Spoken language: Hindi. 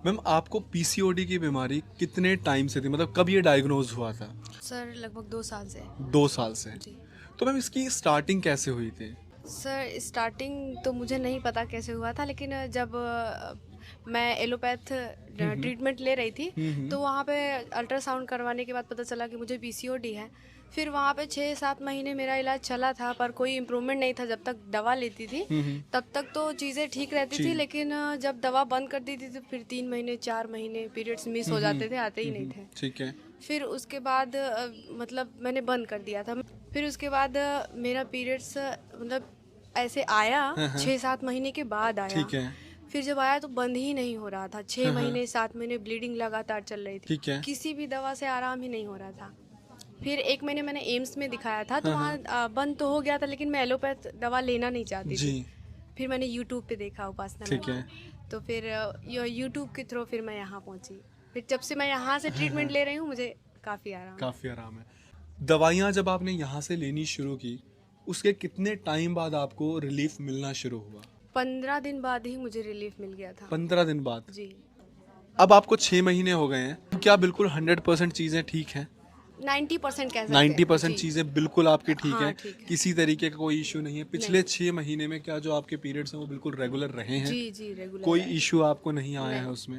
मैम आपको पीसीओडी की बीमारी कितने टाइम से थी, मतलब कब ये डायग्नोज हुआ था? सर लगभग 2 साल से। 2 साल से। जी। तो मैम इसकी स्टार्टिंग कैसे हुई थी? सर स्टार्टिंग तो मुझे नहीं पता कैसे हुआ था, लेकिन जब मैं एलोपैथ हम्म। ट्रीटमेंट ले रही थी, हम्म। तो वहाँ पे अल्ट्रासाउंड करवाने के बाद पता चला कि मुझे पीसीओडी है। फिर वहाँ पे 6-7 महीने मेरा इलाज चला था, पर कोई इम्प्रूवमेंट नहीं था। जब तक दवा लेती थी हम्म। तब तक तो चीज़ें ठीक रहती थी, जी। लेकिन जब दवा बंद कर दी थी तो फिर 3 महीने 4 महीने पीरियड्स मिस हो जाते थे, आते ही नहीं थे। ठीक है। फिर उसके बाद मतलब मैंने बंद कर दिया था। फिर उसके बाद मेरा पीरियड्स मतलब ऐसे आया, हाँ हाँ। 6-7 महीने के बाद आया। ठीक है। फिर जब आया तो बंद ही नहीं हो रहा था। छः हाँ हाँ। महीने 7 महीने ब्लीडिंग लगातार चल रही थी। ठीक है। किसी भी दवा से आराम ही नहीं हो रहा था। फिर 1 महीने मैंने एम्स में दिखाया था, तो हाँ हाँ। वहाँ बंद तो हो गया था, लेकिन मैं एलोपैथ दवा लेना नहीं चाहती जी। थी। फिर मैंने यूट्यूब पे देखा उपासना ठीक है। मैम, तो फिर यूट्यूब के थ्रू फिर मैं यहाँ पहुँची। फिर जब से मैं यहाँ से ट्रीटमेंट ले रही हूँ, मुझे काफ़ी आराम है। काफ़ी आराम है। दवाइयाँ जब आपने यहाँ से लेनी शुरू की, उसके कितने टाइम बाद आपको रिलीफ मिलना शुरू हुआ? 15 दिन बाद ही मुझे रिलीफ मिल गया था। 15 दिन बाद। जी। अब आपको 6 महीने हो गए हैं, क्या बिल्कुल 100% चीज़ें ठीक हैं? 90% कह सकते हैं 90% जी। चीज़ें बिल्कुल आपकी ठीक हाँ हैं, ठीक है। किसी तरीके का कोई इशू नहीं है। पिछले नहीं। 6 महीने में क्या जो आपके पीरियड्स हैं वो बिल्कुल रेगुलर रहे हैं? जी जी रेगुलर कोई है। इशू आपको नहीं आया है नहीं। उसमें?